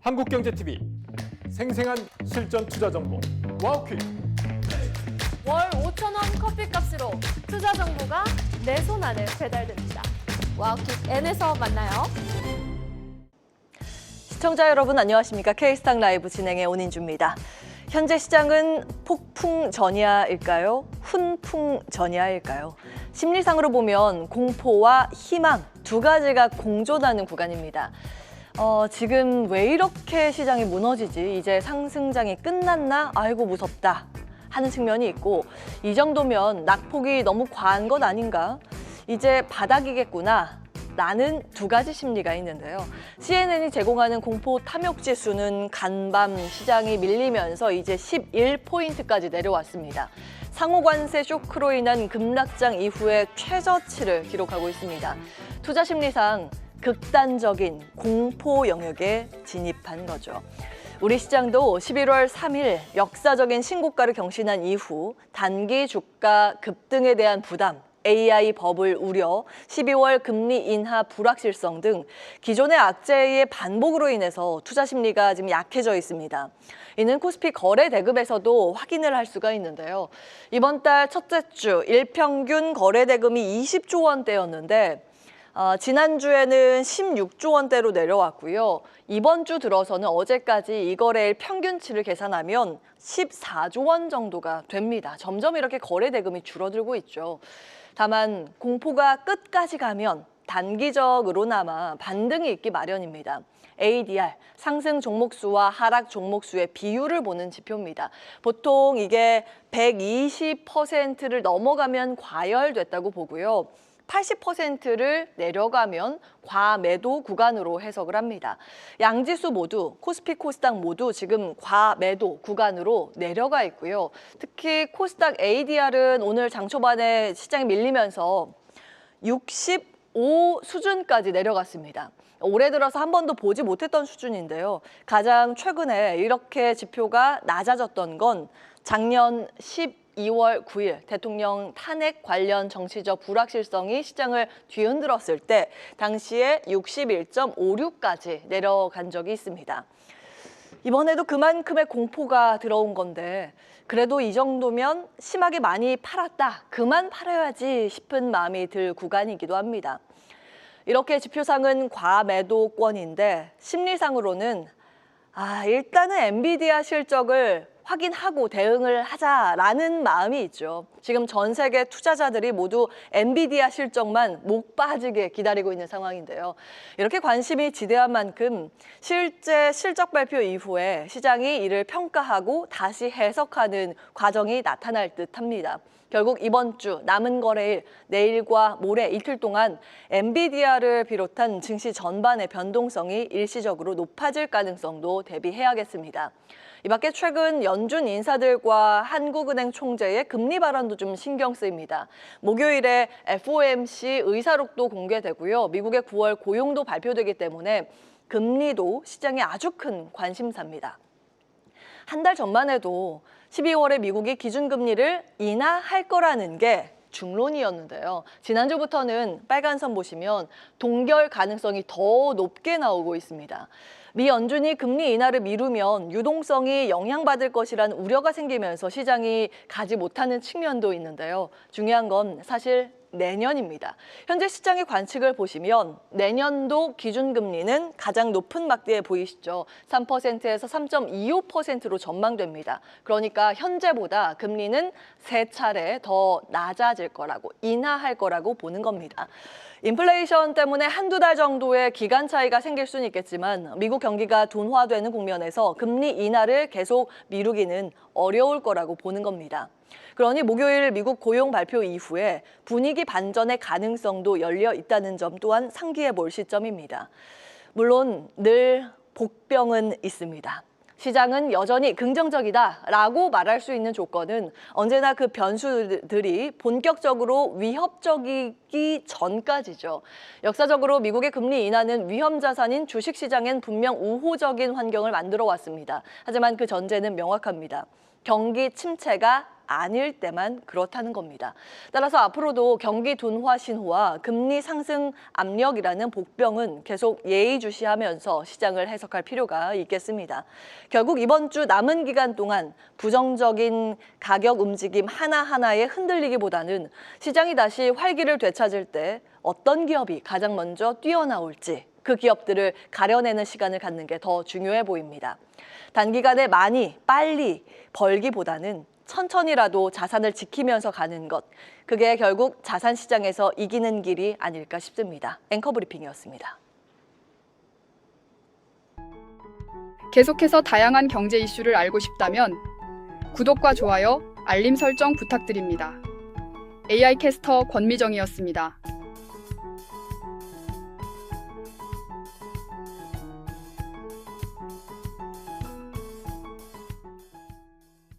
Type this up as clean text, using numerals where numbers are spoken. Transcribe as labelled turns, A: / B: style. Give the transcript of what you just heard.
A: 한국경제TV 생생한 실전 투자 정보 와우퀵.
B: 월 5,000원 커피값으로 투자 정보가 내 손 안에 배달됩니다. 와우킥 N에서 만나요.
C: 시청자 여러분 안녕하십니까? K스탁 라이브 진행의 온인주입니다. 현재 시장은 폭풍 전야일까요? 훈풍 전야일까요? 심리상으로 보면 공포와 희망 두 가지가 공존하는 구간입니다. 지금 왜 이렇게 시장이 무너지지? 이제 상승장이 끝났나? 아이고 무섭다 하는 측면이 있고, 이 정도면 낙폭이 너무 과한 것 아닌가? 이제 바닥이겠구나 라는 두 가지 심리가 있는데요. CNN이 제공하는 공포 탐욕 지수는 간밤 시장이 밀리면서 이제 11포인트까지 내려왔습니다. 상호 관세 쇼크로 인한 급락장 이후에 최저치를 기록하고 있습니다. 투자 심리상 극단적인 공포 영역에 진입한 거죠. 우리 시장도 11월 3일 역사적인 신고가를 경신한 이후 단기 주가 급등에 대한 부담, AI 버블 우려, 12월 금리 인하 불확실성 등 기존의 악재의 반복으로 인해서 투자 심리가 지금 약해져 있습니다. 이는 코스피 거래 대금에서도 확인을 할 수가 있는데요. 이번 달 첫째 주 일평균 거래 대금이 20조 원대였는데 지난주에는 16조 원대로 내려왔고요. 이번 주 들어서는 어제까지 이 거래일 평균치를 계산하면 14조 원 정도가 됩니다. 점점 이렇게 거래 대금이 줄어들고 있죠. 다만 공포가 끝까지 가면 단기적으로나마 반등이 있기 마련입니다. ADR, 상승 종목수와 하락 종목수의 비율을 보는 지표입니다. 보통 이게 120%를 넘어가면 과열됐다고 보고요. 80%를 내려가면 과매도 구간으로 해석을 합니다. 양지수 모두, 코스피, 코스닥 모두 지금 과매도 구간으로 내려가 있고요. 특히 코스닥 ADR은 오늘 장 초반에 시장이 밀리면서 65 수준까지 내려갔습니다. 올해 들어서 한 번도 보지 못했던 수준인데요. 가장 최근에 이렇게 지표가 낮아졌던 건 작년 12월 9일 대통령 탄핵 관련 정치적 불확실성이 시장을 뒤흔들었을 때 당시에 61.56까지 내려간 적이 있습니다. 이번에도 그만큼의 공포가 들어온 건데 그래도 이 정도면 심하게 많이 팔았다, 그만 팔아야지 싶은 마음이 들 구간이기도 합니다. 이렇게 지표상은 과매도권인데 심리상으로는 일단은 엔비디아 실적을 확인하고 대응을 하자라는 마음이 있죠. 지금 전 세계 투자자들이 모두 엔비디아 실적만 목 빠지게 기다리고 있는 상황인데요. 이렇게 관심이 지대한 만큼 실제 실적 발표 이후에 시장이 이를 평가하고 다시 해석하는 과정이 나타날 듯합니다. 결국 이번 주 남은 거래일 내일과 모레 이틀 동안 엔비디아를 비롯한 증시 전반의 변동성이 일시적으로 높아질 가능성도 대비해야겠습니다. 이 밖에 최근 연준 인사들과 한국은행 총재의 금리 발언도 좀 신경 쓰입니다. 목요일에 FOMC 의사록도 공개되고요. 미국의 9월 고용도 발표되기 때문에 금리도 시장에 아주 큰 관심사입니다. 한 달 전만 해도 12월에 미국이 기준금리를 인하할 거라는 게 중론이었는데요. 지난주부터는 빨간 선 보시면 동결 가능성이 더 높게 나오고 있습니다. 미 연준이 금리 인하를 미루면 유동성이 영향받을 것이라는 우려가 생기면서 시장이 가지 못하는 측면도 있는데요. 중요한 건 사실 내년입니다. 현재 시장의 관측을 보시면 내년도 기준금리는 가장 높은 막대에 보이시죠. 3%에서 3.25%로 전망됩니다. 그러니까 현재보다 금리는 3차례 더 낮아질 거라고, 인하할 거라고 보는 겁니다. 인플레이션 때문에 한두 달 정도의 기간 차이가 생길 수는 있겠지만 미국 경기가 둔화되는 국면에서 금리 인하를 계속 미루기는 어려울 거라고 보는 겁니다. 그러니 목요일 미국 고용 발표 이후에 분위기 반전의 가능성도 열려 있다는 점 또한 상기해 볼 시점입니다. 물론 늘 복병은 있습니다. 시장은 여전히 긍정적이다라고 말할 수 있는 조건은 언제나 그 변수들이 본격적으로 위협적이기 전까지죠. 역사적으로 미국의 금리 인하는 위험 자산인 주식시장엔 분명 우호적인 환경을 만들어 왔습니다. 하지만 그 전제는 명확합니다. 경기 침체가 아닐 때만 그렇다는 겁니다. 따라서 앞으로도 경기 둔화 신호와 금리 상승 압력이라는 복병은 계속 예의주시하면서 시장을 해석할 필요가 있겠습니다. 결국 이번 주 남은 기간 동안 부정적인 가격 움직임 하나하나에 흔들리기보다는 시장이 다시 활기를 되찾을 때 어떤 기업이 가장 먼저 뛰어나올지 그 기업들을 가려내는 시간을 갖는 게 더 중요해 보입니다. 단기간에 많이 빨리 벌기보다는 천천히라도 자산을 지키면서 가는 것, 그게 결국 자산 시장에서 이기는 길이 아닐까 싶습니다. 앵커 브리핑이었습니다.
D: 계속해서 다양한 경제 이슈를 알고 싶다면 구독과 좋아요, 알림 설정 부탁드립니다. AI 캐스터 권미정이었습니다.